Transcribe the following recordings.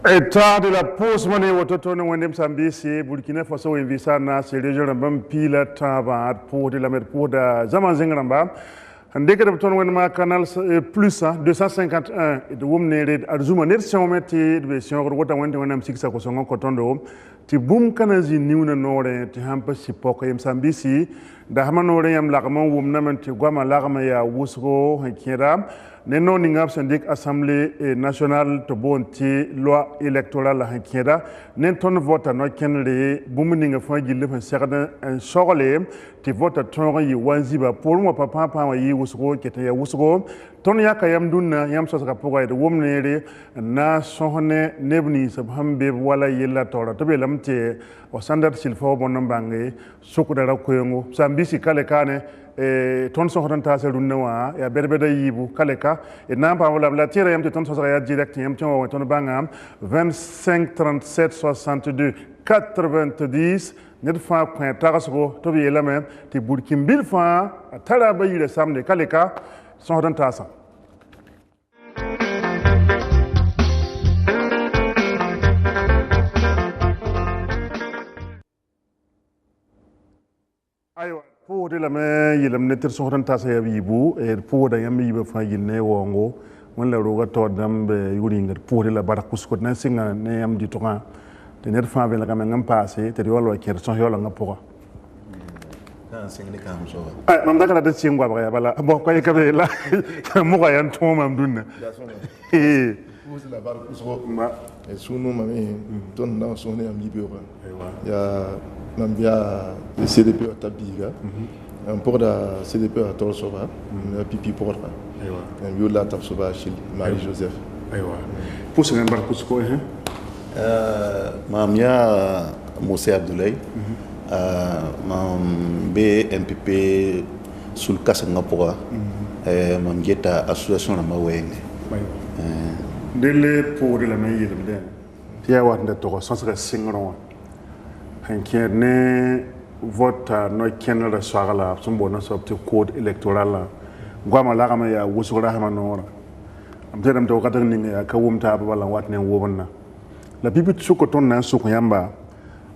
État de la pause monnaie autochtone wendem Sambisi Burkina Faso invisa na se region bam pila taba pour de la mer pour da zaman zingramba ndeke de ton wendema canal plus 251 de womne arzuma ner someti de sion wota wende wendam siksa ko songo ko tondo ti bum kanazi niwna nore ti hampa sipoko yem Sambisi da hamanore yam lagama womna man ti gwama lagama ya wusgo hakira Neno ningap syndic assemblée nationale to bonti loi électorale hankeda nen ton vote no kenle bumuninga fa gille fa serda en sorole ti vote ton yi wanziba pour moi papa pa yi wusgo kete ya wusgo ton yakayam dunna yam so saka poga de womnere na sohne nebni sabhambe wala yella tora to be lamte o standard silfo bonon bangi sukudara koyongo Sambisi kale kane ton so hotan tasel dunwa ya berbeda yibu kaleka et nan pa wala la tire yam ton so ya direct yam ton ton bangam 25 37 62 90 net fa point tarasgo to bi elame ti burkim bil fa tara bayire samde kaleka so hotan tasa aywa pour de la main yelam netter sohran tasa ya bibu et pour da yam yiba fa yinne wongo mon la roga to dam be yuri ngar pour de la barakus ko na singa ne yam di toka te net fa be la kam ngam passé te wolo ker so yola ngapoko kan singa kam so ay mam dakala de singwa ba ya bala bo ko ka be la mo ga yan to mam dunna eh vous la barakus ko ma et sunu mami ton na so ne am yibe ko ya Nambia le CDP à Tabiga, un port de CDP à Torsoba, un pipi port là. Un vieux là Tapsoba chez Marie-Joseph. Pour ce membre pour ce quoi Mamia Moussé Abdoulaye, mam BNPP sous le cas Singapour, mam Geta association la Maweng. Délai pour de la meilleure de Tia wat de Toro sans singron. Hankier ne vote no kenel da swagala sumbo na sobte code électoral gwama la kama ya wusura ha manora am tedam to katan ni ya kawumta ba bala watne wobonna la bibit suko ton na suko yamba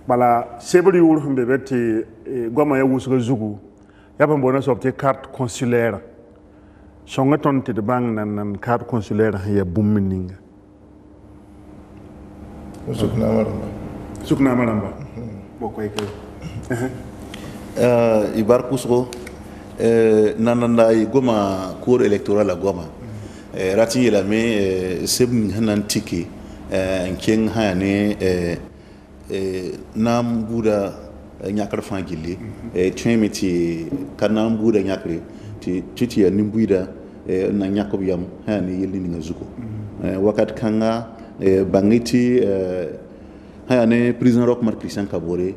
bala sebri wul humbe beti gwama ya wusura zugu ya ba bona sobte carte consulaire songa ton te de bang nan carte consulaire ya bummininga sukna maramba Ibar Kusro nananda goma cour électoral goma rati yelame sebn hanan tiki ken hane nam buda nyakar fangili twemiti kanam buda nyakre ti titi ya nimbuida na nyakob yam hani yelni ngazuko wakat kanga bangiti hayane président rock mar Christian Kabore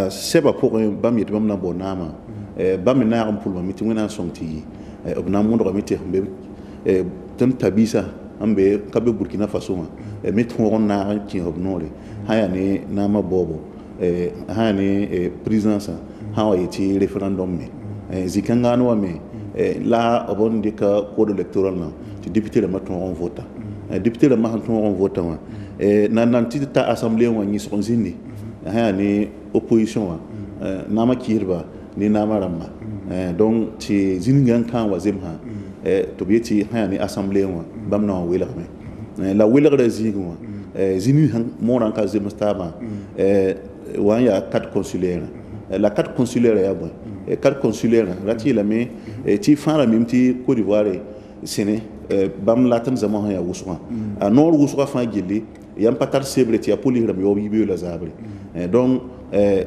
seba pour bam yet bam na bonama bam na am pour mamiti ngena sonti obna mo ndo mamiti be tan tabisa ambe kabe Burkina Faso ma metron na ki obnore hayane na ma bobo hayane président sa hawa yeti référendum me zikanga no me la obon dika code électoral na ti député le matron vota député le matron vota nan ta assemblée wani son zini ha ni opposition wa nama kirba ni nama ramma donc ti ziningan kan wa zemha to bieti ha ni assemblée wa bamna wela me la wela da zinwa zini han moran ka zemstaba wa ya carte consulaire la carte consulaire ya bon carte consulaire rati la me ti fara mimti Côte d'Ivoire sene bam latan zaman ya wuswa a nor wuswa fa gilli yam patar sebreti ya poligram yo bibe la zabre donc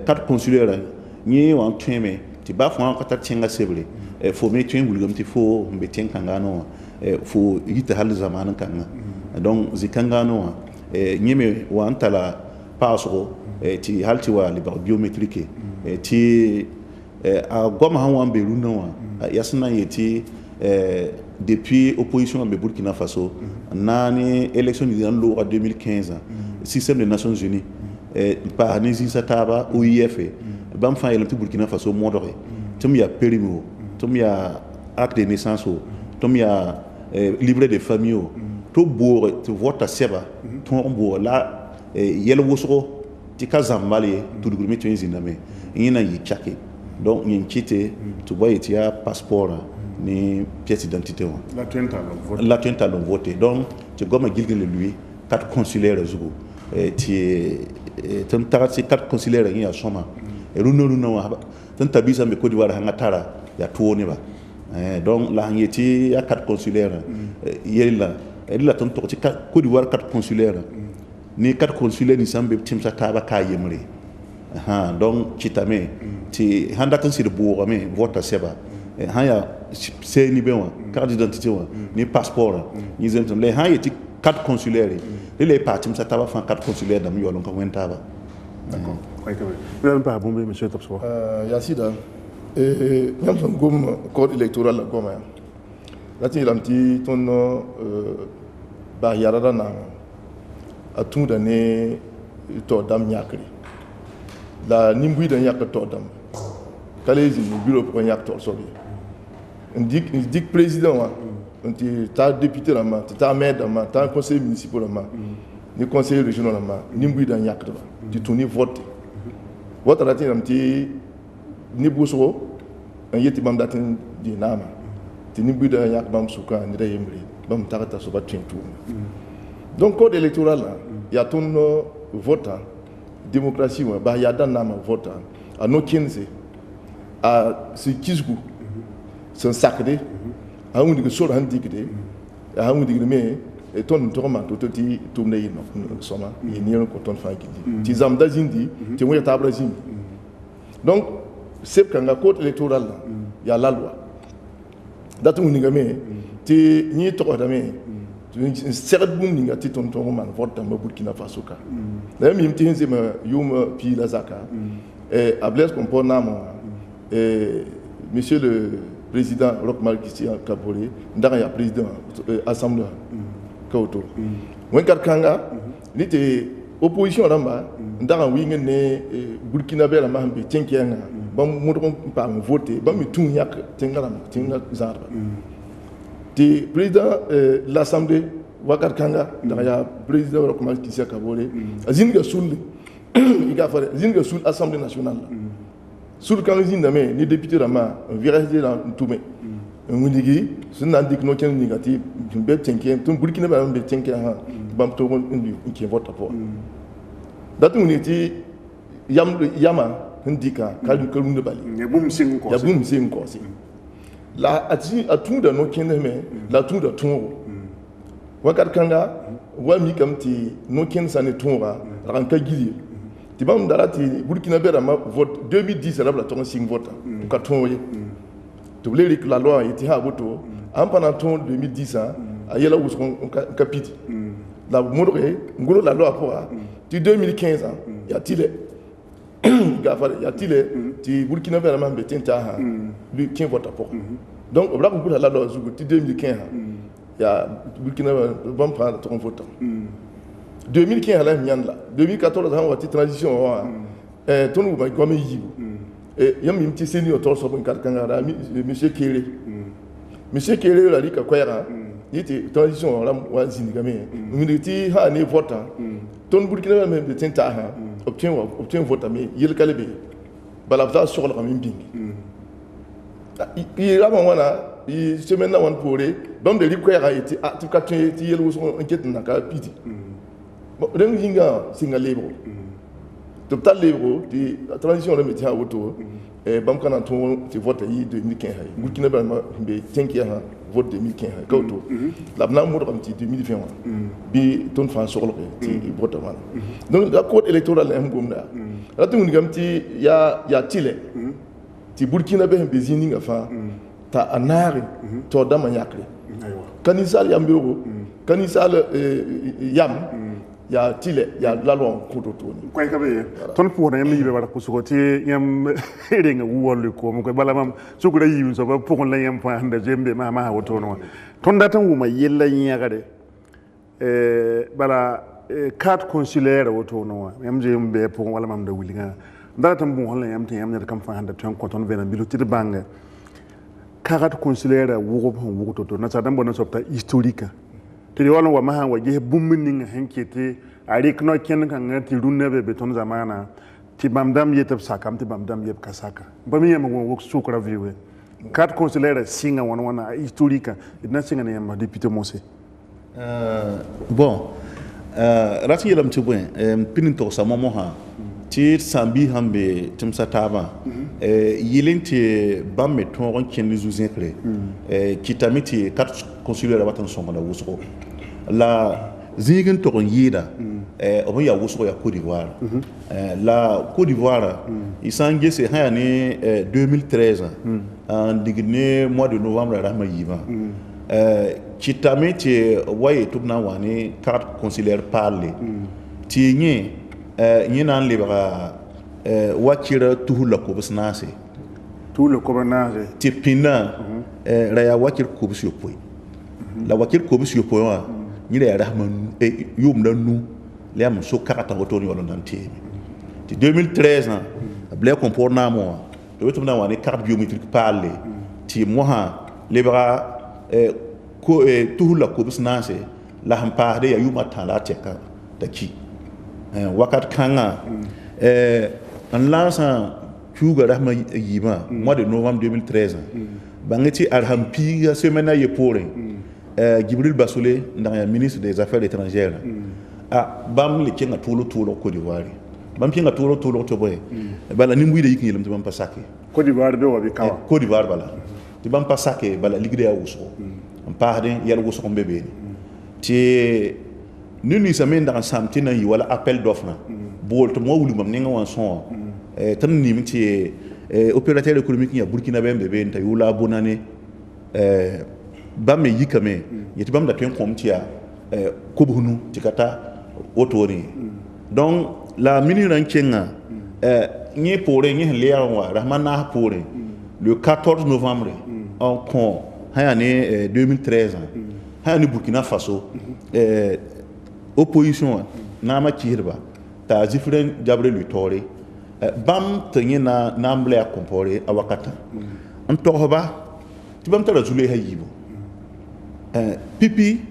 carte consulaire ni wan tweme ti ba fo an patar tinga sebre fo me twem bulgam ti fo mbe tinkanga no fo yita hal zaman kanga donc zikanga no nyeme wan tala paso ti halti wa li biométrique ti a goma han wan be luna wa yasna yeti depuis opposition de Burkina Faso, nani élection en 2015, système des Nations Unies, par Nézi Sataba, OIF, bam fa yelem Burkina Faso modoré, tum ya périmo, tum ya acte de naissance, tum ya livret de famille, to boore ti vota seba ton bo la yel wosro ti ka zambale to dugul meto zinda me ina yi chake donc yin kite to boy ti ya passeport ni pièce d'identité la tenta l'on voté donc ti goma gilgin lui carte consulaire zugo ti tan tarati carte consulaire ni ya soma e runo wa tan tabisa me Côte d'Ivoire hanga tara ya tuone ba donc la ngeti ya carte consulaire yella la ton to Côte d'Ivoire carte consulaire ni carte consulaire ni sambe timsa taba ka yemre donc kitame ti handa kan sir bo me vote seba haya c'est ni benwa carte d'identité wa ni passeport ni zemtem le haya ti carte consulaire les partis ça taba fan carte consulaire dam yolon ko wenta ba d'accord vous pas bon monsieur Topso Yacida ñam son gom code électoral la goma lati lamti ton ba yarada na atunda ne to dam nyakri la nimbui da yak to dam kalezi ni bureau pour yak to so bi ndik président wa nti ta député la ma ta maire la ma ta conseiller municipal la ma ni conseiller régional la ma nimbui da yak to di tuni vote vote lati lamti ni buso en yeti bam datin di nama ti ni buda yak bam suka ni da yemri bam tarata so ba tintu donc code électoral là ya ton vote démocratie ba ya dan nama vote a no 15 a si kisgu son sacré a un de so handi gide a un de me et ton torma to ti tumne yino soma ni ko ton fa gidi ti zam da zindi ti mo ya tabra zindi donc c'est quand le code électoral il y a la loi datu ningame ti ni to dame seret bum ninga ti ton man vote dans Burkina Faso ka la mi mti nzema yuma pi la zaka et ables compona mo et monsieur le président Rochmal Christian Kabore ndaka ya président assemblée kauto wen kanga ni te opposition ramba ndaka winge ne Burkina Faso ma hambe tenkianga bam modon pa voter bam tun yak tengaram tenga zarba ti président l'assemblée wakar kanga da ya président Rochmal Christian Kabore azinga sul iga fare zinga sul assemblée nationale sul kan zinda me ni député rama virage la tume ngudigi sunna dik no ken nigati be tenke tun Burkina Faso be tenke ha bam to indi ki vote pour datu ni ti yama ndika kaldu kalunde bali ya bum sing ko la ati atunda no keneme la tunda tungo wakat kanga wa mi kamti no ken sane tunga ran ka gili ti bam darati Burkina Faso ma vote 2010 la ton sing vote ka tungo to le rik la loi iti ha boto en pendant ton 2010 ayela wuson ka piti la modre ngolo la loi pour ti 2015 ya tile gafare ya tile ti Burkina Faso ma betenta ha lui qui vote pour donc obra ko la loi zugu ti 2015 ya Burkina Faso bam prendre ton vote 2015 la nyanda 2014 ha wati transition wa tonu ba ko me yibu et yam yimti senior to so bon kangara monsieur Kéré monsieur Kéré la rika kwera yiti transition wa zindigame ngiti ha ne vote ton Burkina Faso me betenta ha obtient vote mais il kalebe balafta sur le ramin bing il a wana il semaine na wan poré bam de likwera iti atuka ti yelu so enquête na ka piti bon den hinga singa lebro total lebro di transition le métier auto et bam kana to ti vote yi 2015 Burkina Faso be tenki ha vote 2015 kauto la bna mo ram ti 2020 bi ton fa sur le ti vote wana donc la code électoral am gomna la tu ngam ti ya tile ti Burkina Faso be zininga fa ta anari to dama yakre kanisal yambiro kanisal yam ya tile ya lalon kudo toni koy kabe ton pour na yam yibe wala ko sukoti yam renga wolu ko mo ko bala mam sukura yibi so ba pour la yam point hande jembe ma woto no ton datan wuma yella nyaga de bala carte consulaire woto no yam jembe pour wala mam da wulinga datan bu holla yam tan yam ne kam fa hande ton ko ton vena bilu tir banga carte consulaire wugo to na sa dambo na sopta historique te de wala wa ma wa ge bummin hankete ari kno ken kan ngati runne be beton zamana ti bamdam yetab sakam ti bamdam yeb kasaka bami yema wo sukra viwe kat considère singa wana historique idna singa ne yamba député Mose bon rati yelam ci buen pinin to sa momo ha ti sambi hambe timsa taba yilenti bamme ton ron ken lizu zinkle kitamiti kat consulaire watan songa da wusko la zingin to ron yida o ya wusko ya Côte d'Ivoire la Côte d'Ivoire isange se hayani 2013 en digné mois de novembre rahma yiva kitamiti waye tubna wani carte consulaire parler ti ñi nan libra wakira tuhula ko bisnase tout le cobanage ti pina raya wakir ko bisyo poy la wakir ko bisyo poy wa ñi la rahman yum dan nu le am so karata woto ni wala nan ti 2013 blé comport na mo to wetum na wani carte biométrique parler ti mo ha libra ko tuhula ko bisnase la ham pa de ya yuma tala cheka da ki wakat kanga en lançant Kuga Rahma Yima mois de novembre 2013 bangeti arhampi semaine ye pore Gibril Basoulé dans le ministre des Affaires étrangères bam le kenga tolo Côte d'Ivoire bam kenga tolo to boy bala nimbuide yikin yelam to bam pasake Côte d'Ivoire be wa be kawa Côte d'Ivoire bala ti bam pasake bala ligde ya wuso en parden yalla wuso ko bebe ti nuni semaine dans samtina yi wala appel d'offre bol to mo wulu mam ninga wan son tan ni miti opérateur économique ya Burkina Faso bebe nta yula bonane bamme yikame yeti bam da ten komtia ko bunu tikata otori donc la miniran kenga ni poré ni lewa rahmana poré le 14 novembre en con hayane 2013 hayane Burkina Faso opposition na ma kirba ta zifren jabre lu tore bam tenye na namble a compore a wakata on tohoba ti bam tara zule hayibo pipi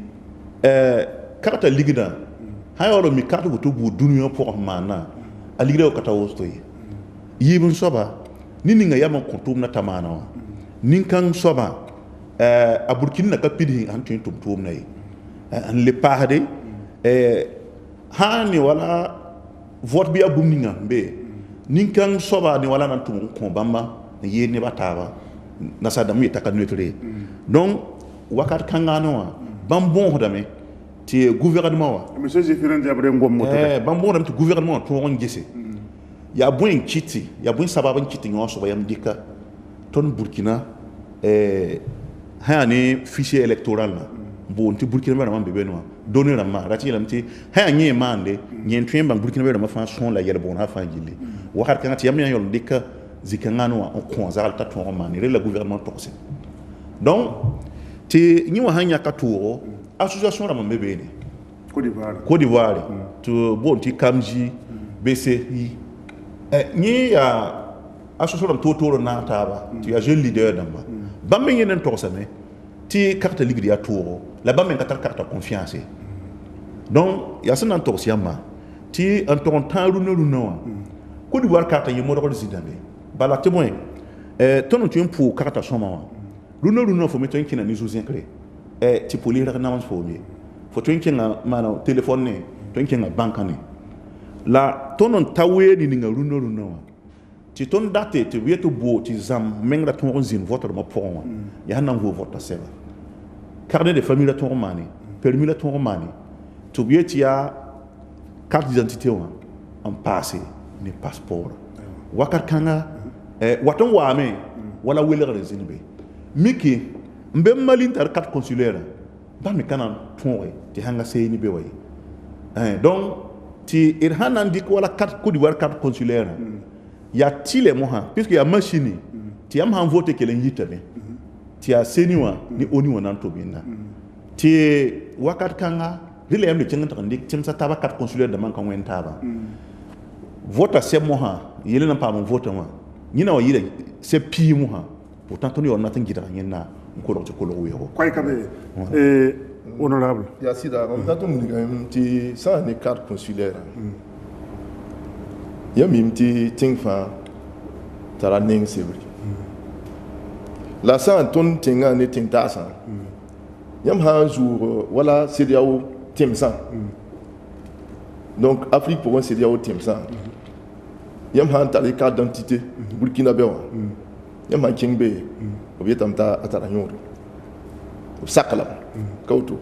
karata ligida hayoro mi karata go to bu duniya pour mana a ligida o kata wostoyi yibun soba nini nga yama kontum na tamana wa ninkan soba a Burkina ka pidi antin tum nay an le pahade hani wala vote bi abum ninga be ninkan soba ni wala nan tum ko bamba ye ne bataba na sadam yi taka neutre donc wakat kangano wa bambon hodame ti gouvernement wa monsieur Zéphirin Diabré ngom moto bambon hodame ti gouvernement to on gese ya boin kiti ya boin sababan kiti nyo so bayam dika ton Burkina hani fichier électoral na bon ti Burkina Faso man bebe no donner na ma rati lamti ha nye mande nyen twen bang Burkina Faso ma fa son la yel bon ha fa gili wakar kan ti yam yan yol dika zikangano on ko zal ta ton man re le gouvernement toxé donc ti nyi wa hanya ka touro association la man bebe ni Côte d'Ivoire to bon ti kamji BCI nyi ya association to toro na taba ti ya jeune leader damba bamme yenen toxé me ti carte ligue ya touro la bas men carte confiance donc ya san entor siama ti entor temps runo Côte d'Ivoire carte yemo do zidane bala témoin ton tu pour carte soma runo fo meto kina ni zuzin clé ti pour lire na man fo mi fo to kina mana téléphone ne to kina banque ne la ton tawe ni nga runo ti ton date ti wieto bo ti zam mengra ton zin vote ma pour ya nan go vote seva carnet de famille la ton romani permis la ton romani to bieti ya carte d'identité en passé ni passeport wakar kanga waton wame wala welere rezinbe miki mbe malin tar carte consulaire ba mi kana tonwe ti hanga sey ni be way donc ti irhanan dik wala carte Côte d'Ivoire carte consulaire ya tile moha puisque ya machine ti am han voter kelen yitane ti a seniwa ni oni wonan to binda ti wakat kanga rile yam de cenganta ndik timsa taba carte consulaire de man kan wen taba vote se moha yele na pa mon vote wa nyina wa yile se pi moha pourtant to ni on natin gida nyina ko lo ko lo wero kwai kabe honorable. Il y a aussi un petit ça n'est carte consulaire. Il y a même petit tingfa tara ning sebri. La ça ton tinga ne tingta ça. Yam ha un jour voilà CEDEAO timsa. Donc Afrique pour un CEDEAO timsa. Yam ha tali carte d'identité Burkinabé. Yam ha kingbe. Obieta atara nyoro. Sakala kautu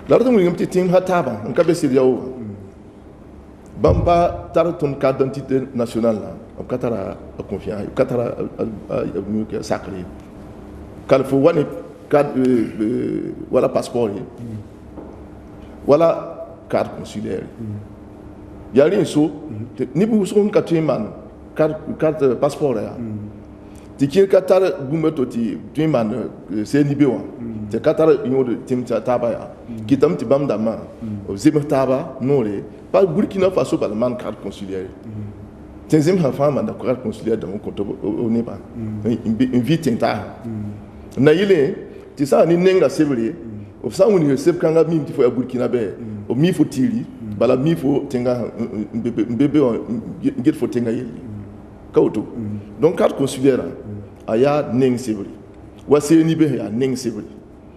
la rata mun petit tim hataba on kabe CEDEAO bamba taraton carte d'identité nationale là on katara confiant katara sacré kal fo wani carte wala passeport wala carte consulaire yali so ni bu so on katman carte passeport là ti kir katara gumeto ti tuiman CNIB te katara yo de tim taba ya kitam ti bam dama zim taba nore pas Burkina Faso par man carte consulaire tenzim ha fama da carte consulaire dans mon compte au Népal une vie tinta na yile ti sa ni nenga sevre o sa woni seb kanga mi ti fo ya Burkina be o mi fo tiri bala mi fo tenga bébé get fo tenga yele kauto donc carte consulaire aya neng sevre wa CNIB ya neng sevre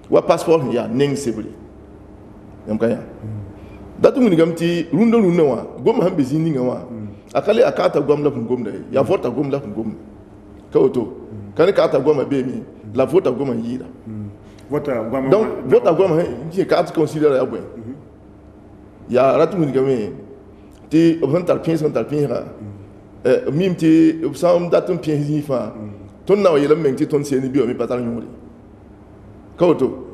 wa passeport ya neng sebri yam kaya datu mun gamti rundo wa gom hambe zini ngawa akale akata gom la gom da ya vota gom la gom kawoto kan ka ta gom be mi la vota gom yida vota gom donc vota gom ji carte considéré ya bwen ya ratu mun gamé ti obhantal pin ra mimti obsam datum pin zifa ton na yela mengti ton CNIB o mi patal nyori Kauto.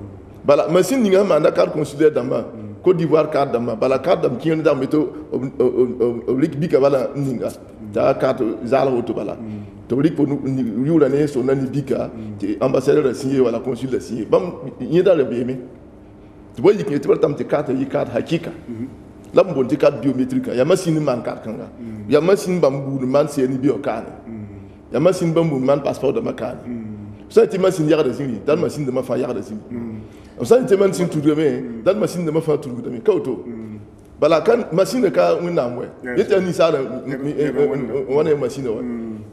Bala machine ninga manda carte consulaire damba Côte d'Ivoire carte damba bala carte dam ki ndam meto oblik bika bala ninga ta carte zala auto bala to oblik pour yula ne so nani bika ti ambassadeur signé wala consul signé bam yida le bemi to boy ki to tam ti carte yi carte hakika lam bon ti carte biométrique ya machine man carte kanga ya machine bambu man CNIB o kana ya machine bambu man passeport de makana ça ti machine yara de zini dan machine de ma fa yara de zini ça ti machine tout demain dan machine de ma fa tout demain kauto bala kan machine ka wina mwe yete ni sa wana machine wa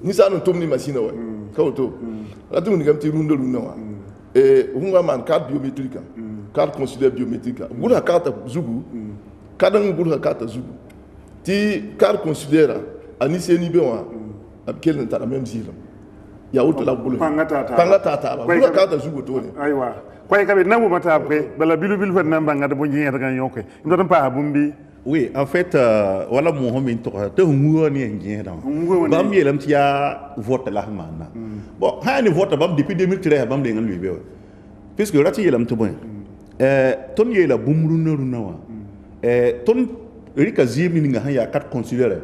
ni sa no tomni machine wa kauto atu ni gamti rundo wa hunga man carte biométrique carte consulaire biométrique bula carte zugu kadang bula carte zugu ti carte consulaire ani CNIB wa abkel na la même zile ya wuto la bulu pangata ba bula kata zugo to ne aywa kwai kabe namu mata après bala bilu fa namba ngada bo nyi ga nyoke ndo pa bumbi oui en fait wala mohamed to te nguo ni ngi da bam yelam ti ya vote la mana bon ha ni vote bam depuis 2013 bam de ngal lui be puisque rati yelam to bon ton yela bumru na wa ton rika zimi ni nga ya carte consulaire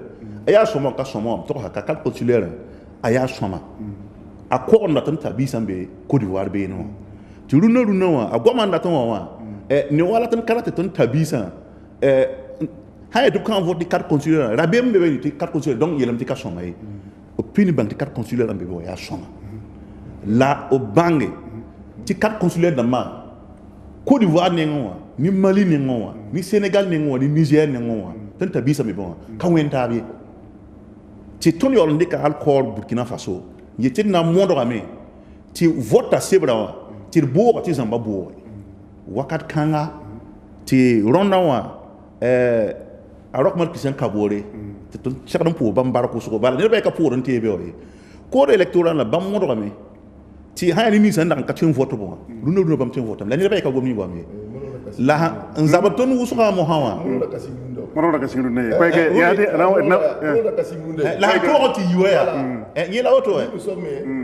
aya soma ka soma to ha carte consulaire aya soma a ko on tan tabi sambe Côte d'Ivoire be no ti runa wa a goma ndatan wa ne wala tan karate ton tabi sa ha to kan vote carte consulaire rabem be ti carte consulaire donc yelam ti ka soma yi o pini bank ti carte consulaire ambe bo ya soma la o bange ti carte consulaire da ma Côte d'Ivoire ne ngwa ni Mali ne ngwa ni Sénégal ne ngwa ni Niger ne ngwa tan tabi sambe bon kan wen tabi ti ton yo ndika alcool Burkina Faso yete na mondo game ti vota sebra ti bo ti zamba bo wakat kanga ti ronda wa arok mar kisen kabore ti ton chakdam po bambar ko so bala ne be ka po ron tebe o ko electoral la bam mondo game ti ha ni san dan ka tin vote bo runo bam tin vote la ne be ka gomi bo am la nzabaton wusuka mo hawa moro ka sindu ne kwai ke ya de la ko ti yuya yela auto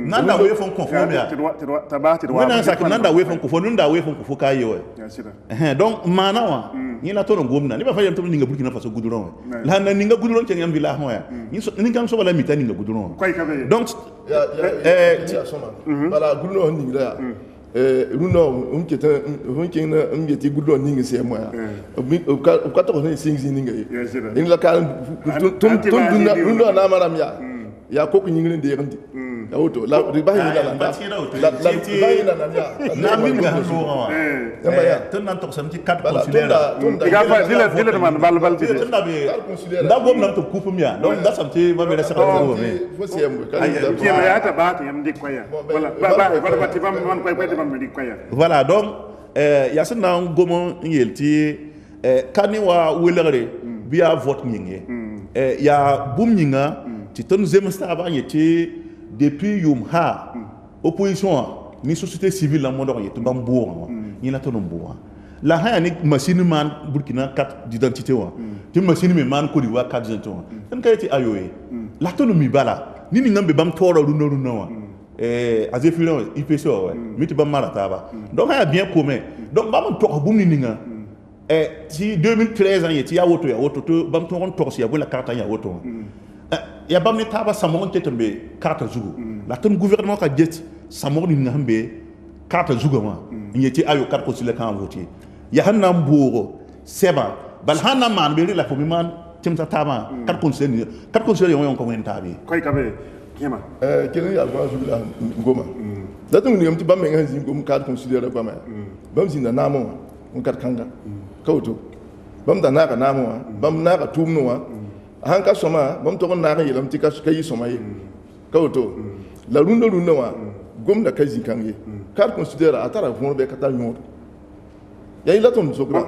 nanda we fon conforme ya tabati wa wena sak nanda we fon conforme nanda we fon conforme kayo donc manawa yela to ngomna ni ba fayam to ninga Burkina Faso guduron la na ninga guduron ken yam villa hoya ni kan so bala mita ninga guduron donc bala guduron ninga runo unke na ngeti guduron ninga se moya ka to ne singzi ninga in la kan tun runo na maram ya ko ku ninga de yandi ya woto la riba hina la la riba hina na ya na min ga lo ya ton nan to samti carte consulaire ga fa dile man bal ti ton na be nda gom na to coupe mia donc da samti ba be sa ko me fo siyam ka ki ma ya ta ba ta yam dik koya wala ba ti bam man koy ti bam dik koya voilà donc ya sen na gomo yelti kani wa welere biya vote nyinge ya bum nyinga ti ton zem sta ba yeti depuis yum ha opposition ni société civile la mo do yeti bam bour ni la ton bour la ha ni machine man Burkina carte d'identité wa ti machine me man ko di wa carte d'identité wa tan kayeti ayoye la ton mi bala ni ngambe bam toro runa wa azefilo IPC wa mi ti bam mala taba donc ha bien commun donc bam to bum ni nga si 2013 yeti ya woto to bam to on torsi ya la carte ya woto ya bam ni taba samon tetembe carte zugu la ton gouvernement ka jet samon ni ngambe carte zugu ma yeti ayo carte consulaire kan voter ya hanna mboro seba bal hanna man be la fo mi man timta taba carte consulaire yon ko men tabi koy kabe kema kene ya kwa zubila ngoma datu ni yamti bam ngan zin ngom carte consulaire ba ma bam zin na namo on carte kanga kawto bam da naka namo bam naka tumno wa han ka soma bam to naka yelam ti ka yi soma yi kawto la runda wa gom da kazi kange carte consulaire atara fon be kata nyodo ya ila tom sokra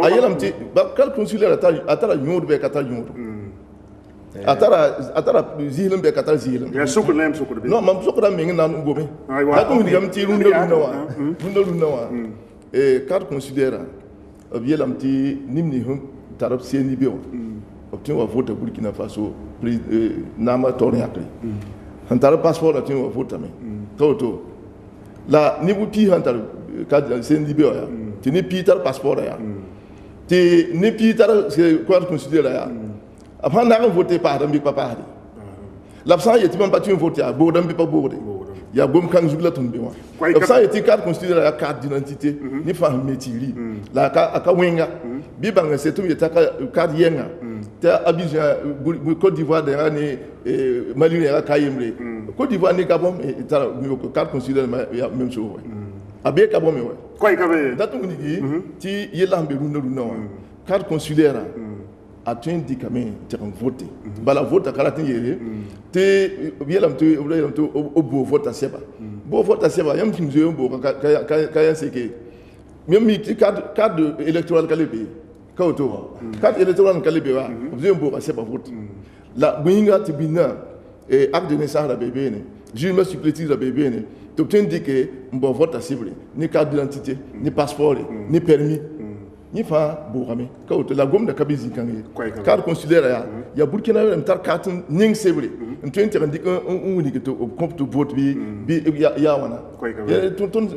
ayelam ti ba carte consulaire atara nyodo be kata nyodo atara zihilin be kata zihilin ya sukul nem sukul be non mam sokra me ngina ngome datu ni yam ti runda wa carte consulaire yelam ti nimni hun tarab seni be obtenu wa vote Burkina Faso nama tor yakri han tarab passeport obtenu wa vote me to la ni bu pi han tarab carte seni be ya ti ni pi tar passeport ya ti ni pi tar carte consulaire ya après na voter par dambi papa hadi l'absent yeti man patu voter ya bo dambi pa bo de ya gom kan zugla tumbe wa l'absent yeti carte consulaire ya carte d'identité ni fa metiri la aka wenga bi banga setum yeta carte yenga ta Abidjan Côte d'Ivoire de ni Mali ni aka yemre Côte d'Ivoire ni Gabon ta carte consulaire même chose abe Gabon me wa koy kabe datu ni ti yelambe runa wa carte consulaire a tu dit quand même tu as voté bala vote à karatin yere te yelam tu au beau vote à seba beau vote à seba yam kim zo beau ka seke même mi carte électoral kalebe ka auto carte électoral kalebe wa zo beau à seba vote la buinga tibina et acte de naissance la bébé ne juge supplétif la bébé ne tu obtiens que bon vote à seba ni carte d'identité ni passeport ni permis ni fa bourame ka auto la gomme de kabizi kangi carte consulaire ya Burkina même tar carte ning sebre tu interdit un unique to compte to vote bi ya wana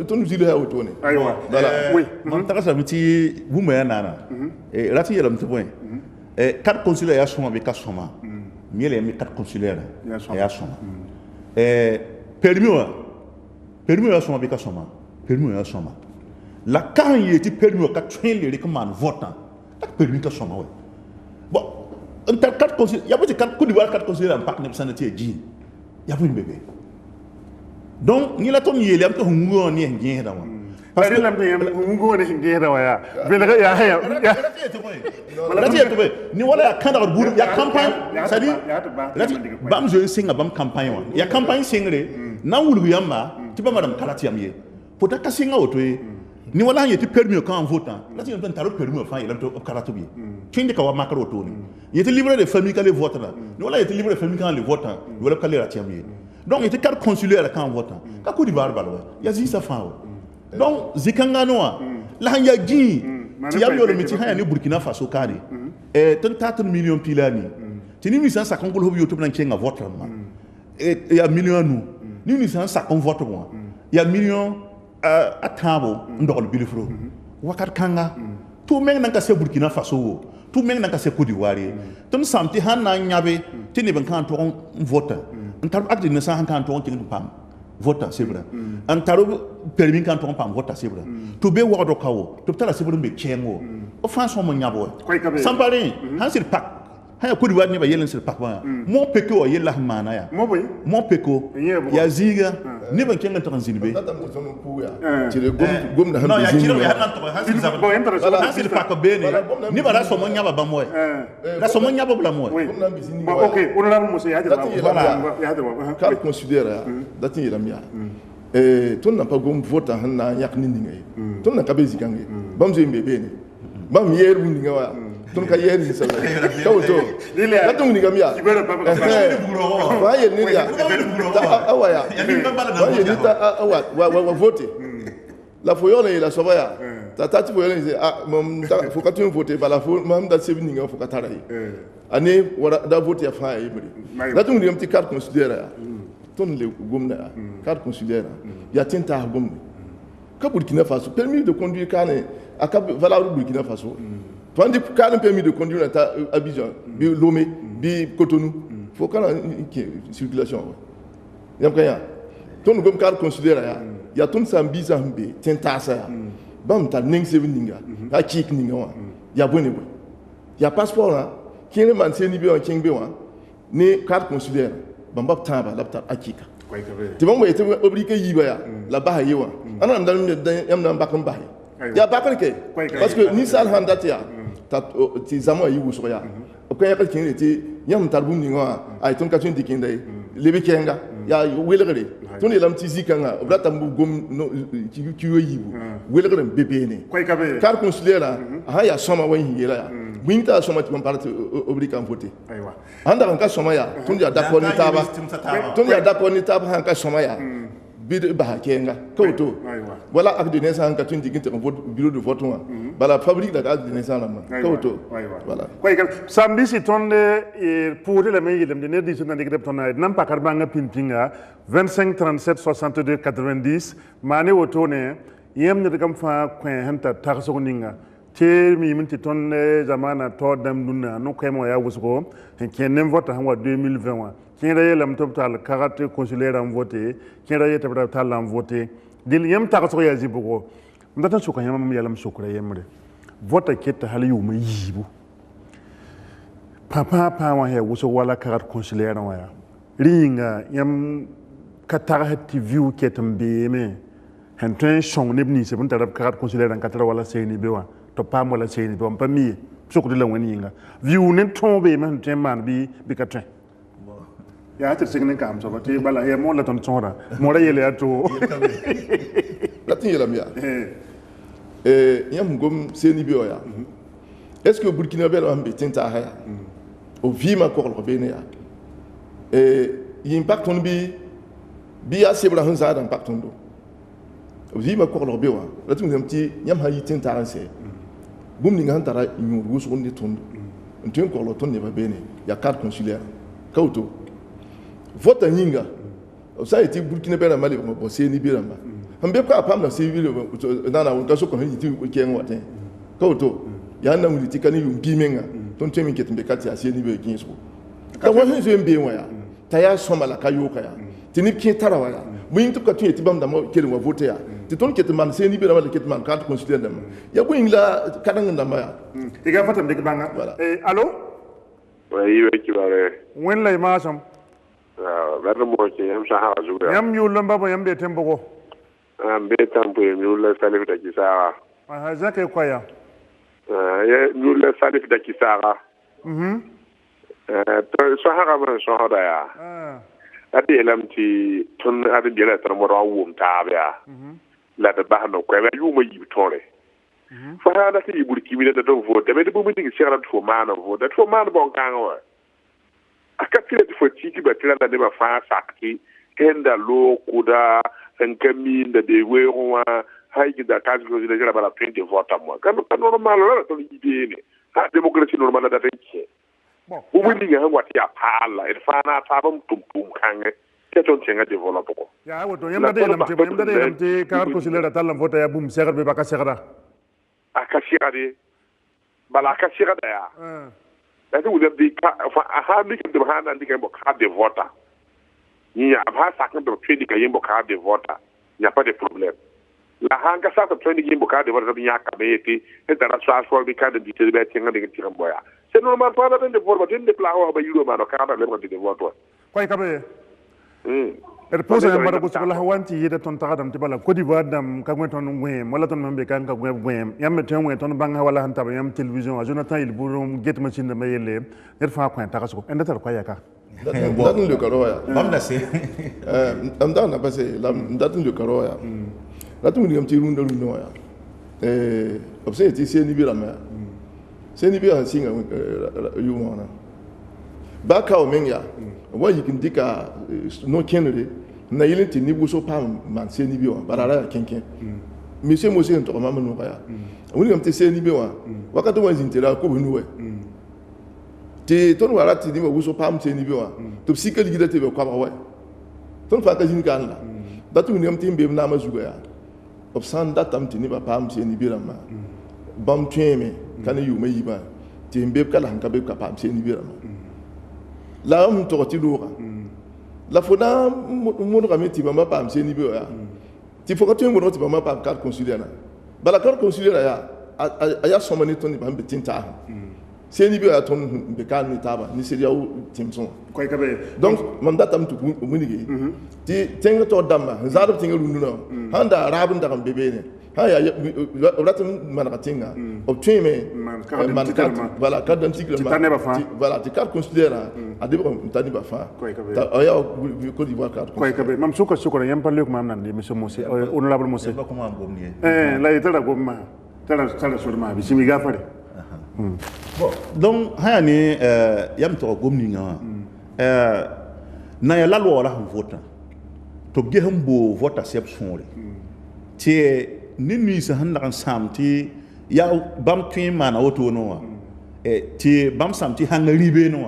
ton zile ha auto ne aywa voilà oui man taka sa miti buma ya nana rati yelam to point carte consulaire ya soma be ka soma miele mi carte consulaire ya soma permis ya soma be ka soma permis ya soma la quand il était permis ka train les comment votant tak permis ka soma ouais bon un tel carte consulaire ya petit carte Côte d'Ivoire carte consulaire en parc ne sanité ji ya bu bébé donc ni la ton yele am to ngo ni ngien da wa parce que lam tem ngo ne ngera wa ya bele ya ni wala ya kanda buru ya campagne ça dit bam je singa bam campagne wa ya campagne singre na wulu yamba ti ba madam kalati am ye pota ka singa otoe ni wala yeti permis quand votant là tu entends taro permis fa yelam to karato bi tinde ka wa makaro to ni yeti libre de famille quand les votent là ni wala yeti libre de famille quand les votant wala ka le ratiam ye donc yeti carte consulaire quand votant ka Côte d'Ivoire balwa ya zi sa fa donc zikanga noa la ya gi ti ya yo le meti ha ni Burkina Faso kadi 34 millions pilani ti ni 150 ko hobi yoto nan kenga vote ma et ya million nous ni 150 vote moi ya million a tabo ndol bilifro wakat kanga tout meng nan ka se Burkina Faso tout meng nan ka se Côte d'Ivoire ton samti han na nyabe ti ne ban kan to vote ntar acte ne sa han kan to kin pam vote c'est vrai ntar permis kan to pam vote c'est vrai to be wo do kawo to tala se bo be chengo o fanso mo nyabo sampari han sir pak ha ko diwad ni ba yelen sir pakwa mo peko yella mana ya mo peko ya ziga ni ban kenga tan zinbe tatam ko sonu ku ya tire gom na non ya hambe kiro ya nan to hasil za bon intéressant hasil pakko bene ni ba so mo nyaba ba moy da so mo nyaba bla moy gom na bizini bon ok honorable monsieur ya hada kar considère dati yelam ya ton na pas gom vota hanna yak ni ngai ton na kabezi kange bam zo mbe bene bam yer bu ninga wa ton ka yer ni sa kawto la ton ni gamia ba yer ni ya awa ya ba yer ni ta awa wa voter la foyona la sobaya ta tati foyona ni mom ta faut que tu voter ba la fo mam da sebi ninga faut que ta rai ani wara da voter fa yi mri la ton ni am ti carte considère ton le gomna carte consulaire ya tinta gomna ka Burkina Faso permis de conduire kane aka valable Burkina Faso tandis que kane permis de conduire à Abidjan bi Lomé bi Cotonou faut kana circulation yam kaya ton gom carte consulaire ya ton sambiza mbe tinta sa bam ta ning seven ninga ka chik ninga wa ya bone bo ya passeport la kene man seni bi on kingbe wa ni carte consulaire bamba tamba lapta akika ti bamba yete obrike yiba ya la baha yewa ana ndam yam nan bakam bahi ya bakal ke parce que ni sal handat ya ta ti zamo yi wuso ya ko ya ka kin ti yam tarbum ni wa ay ton ka tun dikinde lebi kenga ya welgere ton yelam ti zikanga obrata mbu gom no ki yibu welgere bebe ne car consulaire ha ya soma wa yela ya winta soma ti parti obrika voter aywa anda kan ka soma ya tun ya d'accord ni taba han ka soma ya bid ba kenga kawto wala ak de naissance ka tun diginte ko vote bureau de vote wa bala fabrique da ak de naissance la kawto voilà koy kan sambi si tonde pour le meilleur de ne dit na digre tonna nam pa karba nga pintinga 25 37 62 90 mane wotone yem ne kam fa kwen hanta tarso ninga te mi minti ton zamana to dam dunna no koy mo ya wusko en kenem vote han wa 2020 wa kin raye lam total carte consulaire en voté kin raye total en voté dil yem ta ko ya zibugo ndata suka yam yalam sukura yemre vote ketta hal yu ma yibu papa wa he wuso wala carte consulaire wa ya ringa yam katara tv ketam be me hanten song nebni se bun tarab carte consulaire en katara wala seni bewa to pam wala seni be pa mi sukudi la woni yinga view ne tombe man temman bi katren ya ta signin ka amsa ba te bala ya mo la ton tsora mo ra yele ato latin yela mia yam gom seni bi oya est-ce que Burkina Faso ambe tinta ha o vima ko ko bene ya impact on bi ya sebra han za dan impact on do o vima ko ko be wa latin yam ti yam ha yi tinta an se bum ni nga tara ñu rusu on di tondo ntun ko lo ton ne ba bene ya carte consulaire kawto vote nyinga ça a été Burkina Faso mali bo seni bi ramba hambe ko apam na civil na na won ka so ko ni ti ko ken waten kawto ya na mu ti kan yu bi menga ton temi ketimbe kati a seni bi kin so ka wo hin so mbe wa ya ta ya so mala ka yo ka ya tini kin tarawa ya mu yin to ka tun ti bam da mo kele wa vote ya ti ton ketimman seni bi ramba ketimman carte consulaire dem ya bu ingla kadang ndamba ya diga fatam dik banga allo oui oui ki bare wen lay ma sam Verno mo ci yam sa hawa zuga yam yulo mbabo yam de tembo ko be tampo yam yulo salif da kisara aha zake kwaya ya yulo salif da kisara to so haga man so hoda ya adi lamti tun adi bela tar mo rawum taabya la da bahno ko ba yuma yibi tore fa hada ti burki mi da do vote be bu mi ding sira to mana vote to mana bon kanwa akatile tifotiki batila da ba fa sakti kenda lo kuda sankami da de wewa haiki da kazi ko da jira bala 20 vota mo kan normal la to ide ne ha democracy normal da tanke o windi ga ngwa ti apala e fa na ta bam tum kange ke ton tenga develop ko ya woto yam da namte kar ko sile da talam vota ya bum segar be baka segara akashira de bala akashira da ya that would have the hard to the hand and the card de voter. Yeah, I've had second to 20 game card de voter. Il n'y a pas de problème. La hanga sa to 20 game card de voter bien kabeti et da transfer be card de detail be tinga de tiramboya. c'est normal pas da de forma de plawa ba yudo ma no ka da le ko de voto koy kabe posa ya mara ko sala hawanti yeda ton tagadam tibala Côte d'Ivoire dam ka gwen ton ngwem wala ton mambe kan ka gwem yam ton ngwem ton banga wala hanta ba yam television a Jonathan il burum get machine da mayele der fa ko ta kasko enda tar ko yaka datin le karoya bam da se am da na passé datin le karoya datin ni am ti runda runda ya obse ti se ni bi la ma se ni bi ha singa yu mona ba ka o men ya wa yikin dika no kenere na yilin ti ni buso pam man se ni bi wa barara kenken monsieur mo se to ma no ya woni am ti se ni bi wa wakati wa zintera ko binu we ti ton wala ti ni mo buso pam se ni bi wa to psikali gida te be kwa ba wa ton fa ka jin kan la datu ni am ti mbe na ma zuga ya obsan datam ti ni ba pam se ni bi la ma bam tweme kan yu me yiba ti mbe kala han ka be ka pam se ni bi la ma la am to ti lura la fona mo no kamiti mama pam se ni bi ya ti fo ka tu mo no ti mama pam carte consulaire na bala carte consulaire ya aya so mani to ni ba mbetin ta se ni bi ya ton be kan ni taba ni se ya u timson koy kabe donc man datam tu mo ni ti tenga to damba zarab tinga lu no handa rabun da kan bebe ne ha ya ratum man ka tinga obtime man voilà carte d'identité voilà ti carte consulaire a de ko tani ba fa ta aya Côte d'Ivoire carte koy kabe mam suka yam palle ko mam nan ni monsieur Moussé honorable Moussé ba ko ma gomni la yitara gomma tala sur ma bi simi gafare bon donc haya ni yam to gomni nga na ya la loi vota to ge hambo vota sep sonre ti ni ni sa handa kan samti ya bam twin mana woto no ti bam samti hanga ribe no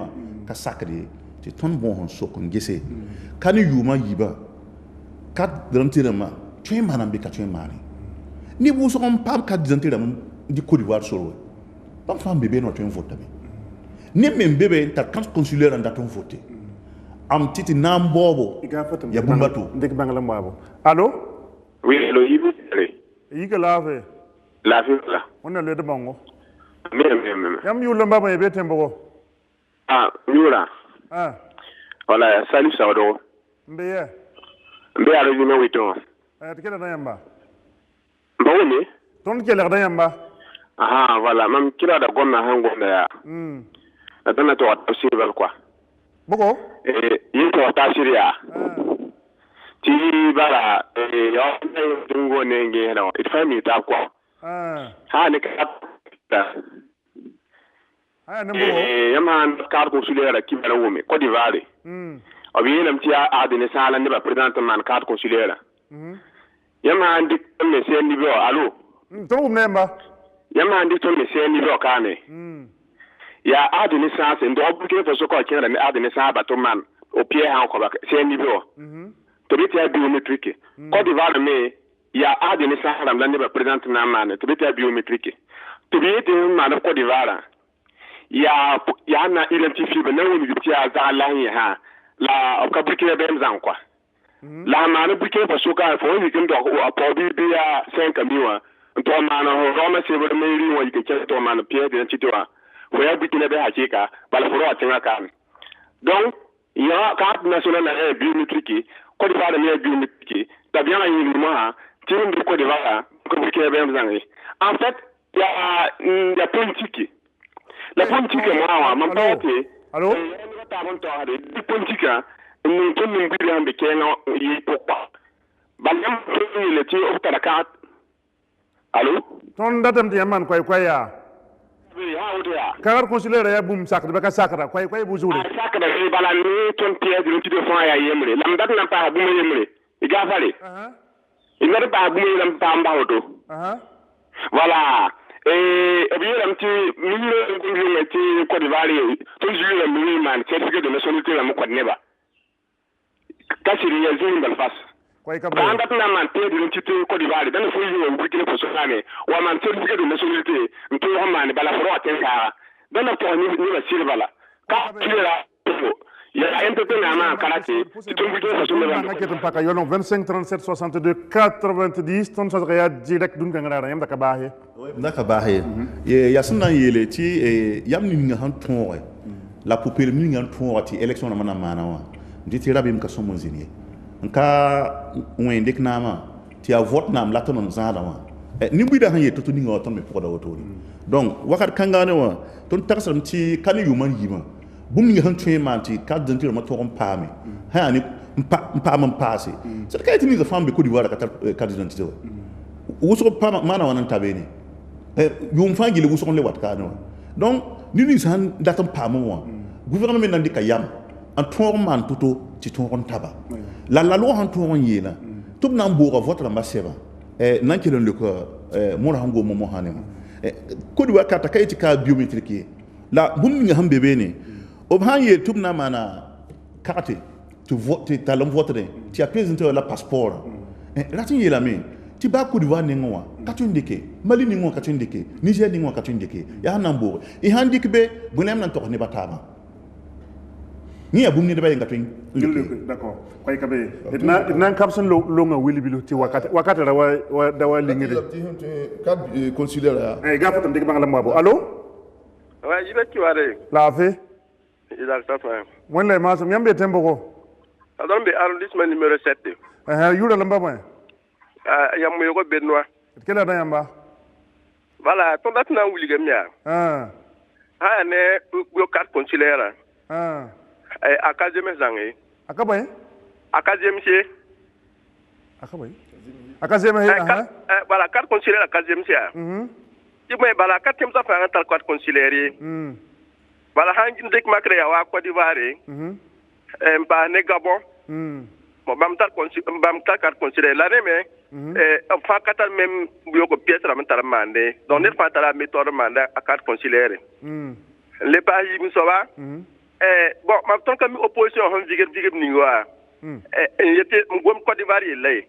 ka sakri ti ton bon hon so ko ngese kan yuma yiba kat drantira ma twin mana be ka twin mani ni bu so on pam kat drantira di Côte d'Ivoire solo bam fam bebe no twin vote be ni men bebe ta kan consulaire anda ton vote am titi nam bobo ya bumbatu ndek bangala mbabo allo oui hello yibi yiga lave la on a le de bango me yam yula mbaba e betem bogo yula wala salut sawdo mbeye ala ni wito tikela na yamba mbawoni ton kela da yamba voilà mam kila da gonna hango da ya da tana to tafsir bal quoi bogo yi to tafsir ya ti bara yo dungo ne nge na it fami ta quoi ne ka ne bogo yaman carte consulaire ki bala wome Côte d'Ivoire abi lam ti a de ne sala ne ba président man carte consulaire yaman dik me sen ni bo allo to nemba yaman dik to me sen ni bo kane ya a de ne sa sen do buke fo so ko kira ne a de ne sa ba to man o pie ha ko ba sen ni bo to bi ti biométrique Côte d'Ivoire me ya a de ne sa ram la ne ba président na man to bi ti biométrique to bi ti man Côte d'Ivoire ya na identifier ba na woni bi ti a za la ha la ka buke be mzan kwa la ma na buke fa so ka fo ni kin do ko a bi ya 5 miwa to ma na ho roma se ba me ri wo yi ke to ma na pie de ti to wo ya buke ne be hakika bala foro atinga kan donc ya carte nationale na biométrique Côte d'Ivoire ne biométrique da bien la yi mo ti ndi Côte d'Ivoire ko buke be mzan en fait ya politique la politique moi ma parti allo ta bon to hade di politique ni to min bi hambe kenga yi pourquoi balam to le ti o ta ka allo ton datam ti yaman koy ya carte consulaire ya bum sakra baka sakra koy bu jure sakra e bala ni ton pied de ti de fond ya yemre lam dat na pa bu yemre i ga fale ina ba bu lam pa mba hoto voilà bien ti milieu de ti Côte d'Ivoire to jure mi man certificat de nationalité la mo ko neba ka siri ya zin bal fas koy ka ba ngat na man te de ti Côte d'Ivoire dan fo yi on Burkina Faso kane wa man certificat de nationalité nto ho man bala fro atenka dan to ni ba sir bala ka tira ya ento to na ma karate to buto so me nga ketum paka yono 25 37 62 90 ton sa ya direct dun ngara yam da ka bahe naka bahe ya sunna yele ti yam ni nga han ton la poupée mi nga ton ti élection na mana wa nditi rabim ka somo zini nka wende knama ti a vote nam la ton zada wa ni buida han yeto to ni nga ton me poda wotori donc wakat kangane wa ton tarsam ti kan human yima bum ni han tun man ti ka dantir ma to on pame ha ni mpa man passé c'est ka tini the femme be Côte d'Ivoire ka d'identité wuso pa mana wanan tabeni yum fangi le wuso on le wat ka no donc ni san datam pame wa gouvernement nan di ka yam en ton man toto ti ton on taba la loi en ton yena tout nan boura votre ambassadeur nan ki don le ko mo na hango mo hanema Côte d'Ivoire ka ta kay ti ka biométrique la bum ni han bebe ne obhanye tout na mana carte tu vote ta l'homme vote tu as présenté la passeport ratin yela me ti ba Côte d'Ivoire nengoa katundike Mali nengoa katundike Niger nengoa katundike ya nambo e handike be bunem nan to ne bataba ni abum ni deba ngatun d'accord koy kabe nan kapson lo nga wili bilu ti wakata da wa lingi cadre consulaire ga fatam de bangala mabo allo wa yibe ki ware la fe ila tafa won le masam yambe tembo ko adon be arrondissement numéro 7 yura lamba mo yam mo ko benwa kela da yamba voilà ton dat na wuli gemia ha ne yo carte consulaire akademi zangi akaboy akademi che akaboy akademi voilà carte consulaire akademi che mais bala carte comme ça faire un carte consulaire bala hangi ndek makre ya wa Côte d'Ivoire mba ne Gabon mo bam carte consulaire la ne fa katal même yo ko pièce la mentala mande donc ne fa la méthode mande à carte consulaire les pays mi soba bon ma ton kam opposition hon jigem ni wa yete ngom Côte d'Ivoire lay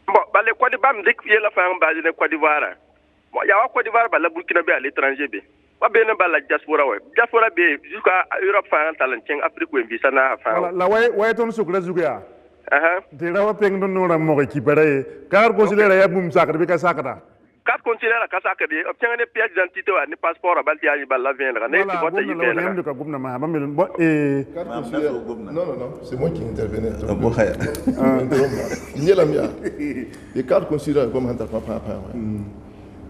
bon balé Côte d'Ivoire ndek yela fa base ne Côte d'Ivoire bon ya wa Côte d'Ivoire bala Burkina be à l'étranger be wa be ne bala diaspora be jusqu'à Europe fa talan ceng Afrique ko visa na fa la way ton sukra zuga de rawa peng don no ram mo ki bare car considéré ya bum sakata be ka sakata carte consulaire ka sakade obtient ne pièce d'identité wa ni passeport bal ti ani bal viendra ne ti vote yibé la même de ka gumna ma ba mel bo carte consulaire non c'est moi qui intervenais bon khaya nyelam ya les cartes consulaires comme hanta papa